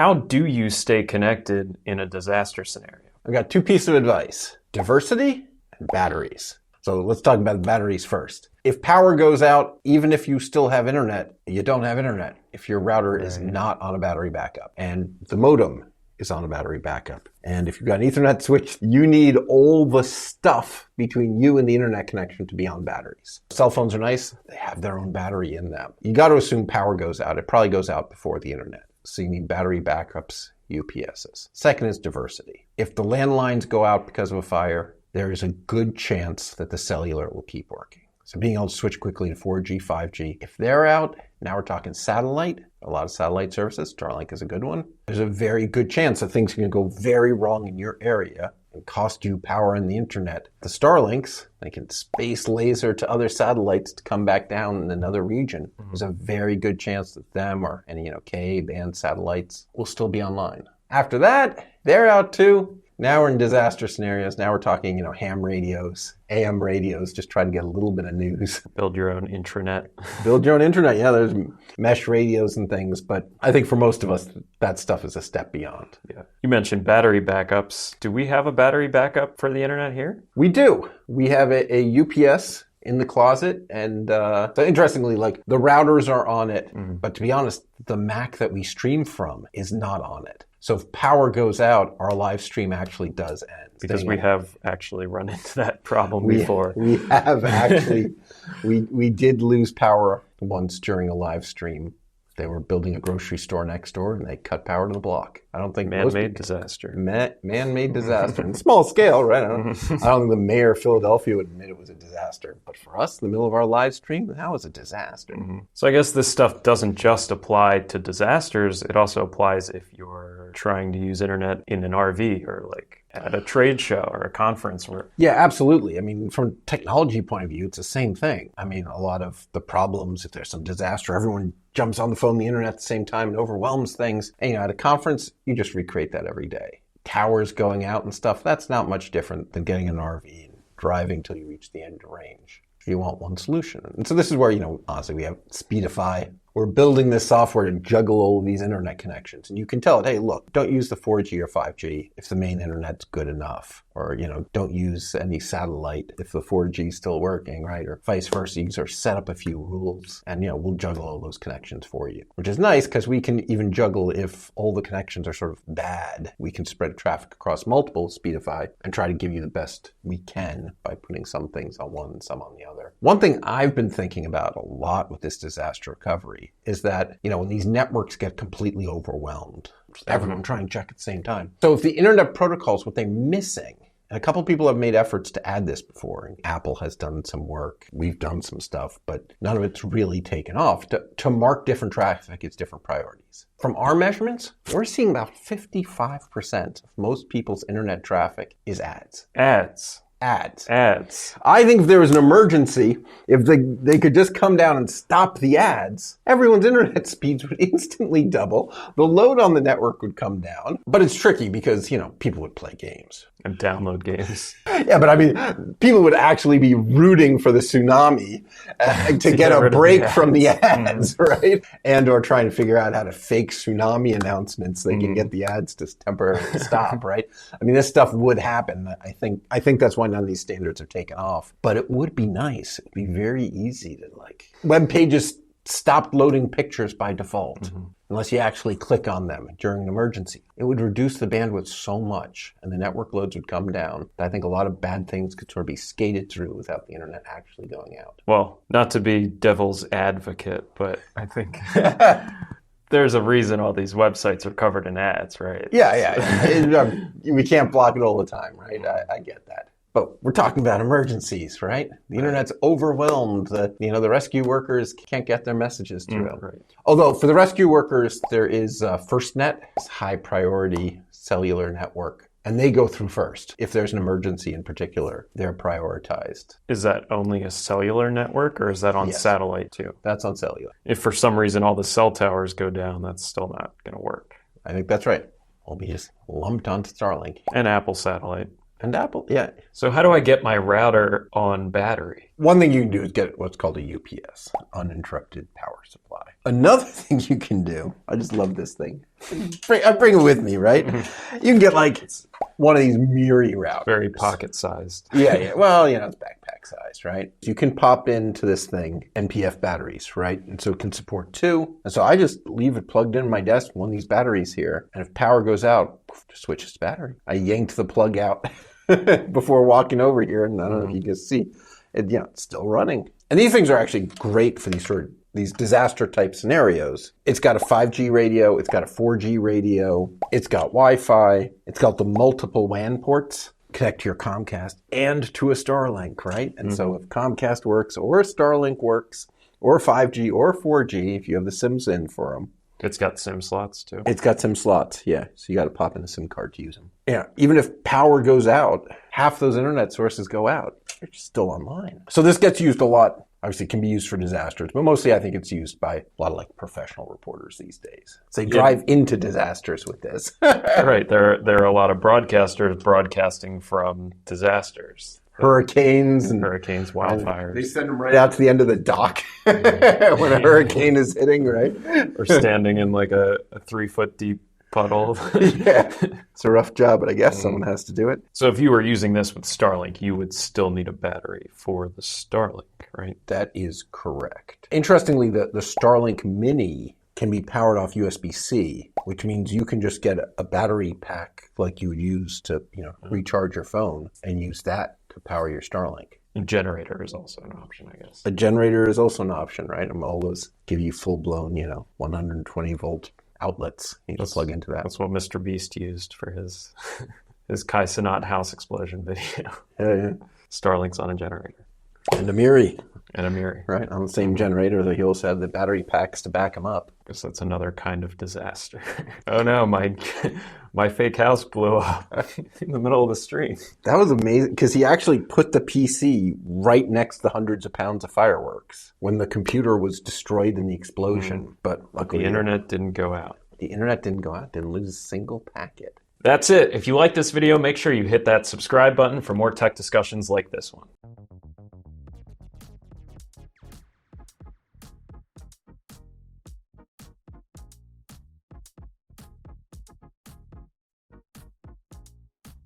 How do you stay connected in a disaster scenario? I've got two pieces of advice: diversity and batteries. So let's talk about batteries first. If power goes out, even if you still have internet, you don't have internet if your router is not on a battery backup and the modem is on a battery backup. And if you've got an Ethernet switch, you need all the stuff between you and the internet connection to be on batteries. Cell phones are nice. They have their own battery in them. You got to assume power goes out. It probably goes out before the internet. So you need battery backups, UPSs. Second is diversity. If the landlines go out because of a fire, there is a good chance that the cellular will keep working. So being able to switch quickly to 4G, 5G. If they're out, now we're talking satellite. A lot of satellite services. Starlink is a good one. There's a very good chance that things can go very wrong in your area and cost you power and the internet. The Starlinks, they can space laser to other satellites to come back down in another region. There's a very good chance that them or any, K-band satellites will still be online. After that, they're out too. Now we're in disaster scenarios. Now we're talking, ham radios, AM radios, just try to get a little bit of news. Build your own intranet. Build your own intranet. Yeah, there's mesh radios and things, but I think for most of us, that stuff is a step beyond. Yeah. You mentioned battery backups. Do we have a battery backup for the internet here? We do. We have a UPS in the closet, and so interestingly, the routers are on it, but to be honest, the Mac that we stream from is not on it. So if power goes out, our live stream actually does end. Because we have actually run into that problem before. We have actually. we did lose power once during a live stream. They were building a grocery store next door, and they cut power to the block. I don't think man-made disaster. Man-made disaster. In small scale, right? I don't think the mayor of Philadelphia would admit it was a disaster. But for us, in the middle of our live stream, that was a disaster. So I guess this stuff doesn't just apply to disasters. It also applies if you're trying to use internet in an RV or at a trade show or a conference. Yeah, absolutely. I mean, from a technology point of view, it's the same thing. I mean, a lot of the problems, if there's some disaster, everyone jumps on the phone, the internet at the same time and overwhelms things. And, at a conference, you just recreate that every day. Towers going out and stuff, that's not much different than getting an RV and driving till you reach the end of range. You want one solution. And so this is where, honestly, we have Speedify. We're building this software to juggle all of these internet connections. And you can tell it, hey, look, don't use the 4G or 5G if the main internet's good enough. Or, don't use any satellite if the 4G is still working, right? Or vice versa. You sort of set up a few rules and, we'll juggle all those connections for you. Which is nice because we can even juggle if all the connections are sort of bad. We can spread traffic across multiple Speedify and try to give you the best we can by putting some things on one and some on the other. One thing I've been thinking about a lot with this disaster recovery is that, when these networks get completely overwhelmed, everyone trying to check at the same time. So if the internet protocols, what they're missing, and a couple of people have made efforts to add this before, and Apple has done some work, we've done some stuff, but none of it's really taken off. To mark different traffic, it's different priorities. From our measurements, we're seeing about 55% of most people's internet traffic is ads. Ads. I think if there was an emergency, if they could just come down and stop the ads, everyone's internet speeds would instantly double. The load on the network would come down. But it's tricky because, people would play games. And download games. Yeah, but I mean, people would actually be rooting for the tsunami to get a break from the ads, right? And or trying to figure out how to fake tsunami announcements so they can get the ads to temporarily stop, right? I mean, this stuff would happen. I think that's why none of these standards are taken off. But it would be nice. It'd be very easy to web pages stopped loading pictures by default. Unless you actually click on them during an emergency. It would reduce the bandwidth so much and the network loads would come down that I think a lot of bad things could sort of be skated through without the internet actually going out. Well, not to be devil's advocate, but I think there's a reason all these websites are covered in ads, right? Yeah. We can't block it all the time, right? I get that. But we're talking about emergencies, right? The internet's overwhelmed. The rescue workers can't get their messages through. Right. Although for the rescue workers, there is FirstNet, high priority cellular network, and they go through first. If there's an emergency in particular, they're prioritized. Is that only a cellular network or is that on satellite too? That's on cellular. If for some reason all the cell towers go down, that's still not going to work. I think that's right. We'll be just lumped onto Starlink. And Apple satellite. And Apple, yeah. So how do I get my router on battery? One thing you can do is get what's called a UPS, uninterrupted power supply. Another thing you can do, I just love this thing. I bring it with me, right? You can get like one of these Miri routers. Very pocket-sized. Yeah. Well, it's backpack size, right? You can pop into this thing NPF batteries, right? And so it can support 2. And so I just leave it plugged in my desk, one of these batteries here. And if power goes out, just switch its battery. I yanked the plug out before walking over here, and I don't know if you can see it. It's still running. And these things are actually great for these disaster type scenarios. It's got a 5G radio, it's got a 4G radio, it's got Wi-Fi, it's got the multiple WAN ports, connect to your Comcast and to a Starlink, right? And so if Comcast works or Starlink works or 5G or 4G, if you have the SIMs in for them. It's got SIM slots too. It's got SIM slots, yeah. So you got to pop in a SIM card to use them. Yeah, even if power goes out, half those internet sources go out. They're still online. So this gets used a lot. Obviously, it can be used for disasters, but mostly I think it's used by a lot of like professional reporters these days. So they drive into disasters with this. Right. There are a lot of broadcasters broadcasting from disasters. Hurricanes, wildfires. They send them right out to the end of the dock when a hurricane is hitting, right? Or standing in like a 3-foot deep puddle. Yeah. It's a rough job, but I guess someone has to do it. So if you were using this with Starlink, you would still need a battery for the Starlink, right? That is correct. Interestingly, the Starlink Mini can be powered off USB-C, which means you can just get a battery pack like you would use to, recharge your phone and use that to power your Starlink. A generator is also an option, I guess. A generator is also an option, right? I'm always give you full-blown, 120 volt outlets. You just plug into that. That's what Mr. Beast used for his Kai Cenat house explosion video. Yeah. Starlink's on a generator. And a Miri. Right, on the same generator that he also had the battery packs to back him up. I guess that's another kind of disaster. Oh no, my fake house blew up in the middle of the street. That was amazing, because he actually put the PC right next to hundreds of pounds of fireworks when the computer was destroyed in the explosion. But luckily, the internet didn't go out. The internet didn't go out, didn't lose a single packet. That's it. If you like this video, make sure you hit that subscribe button for more tech discussions like this one.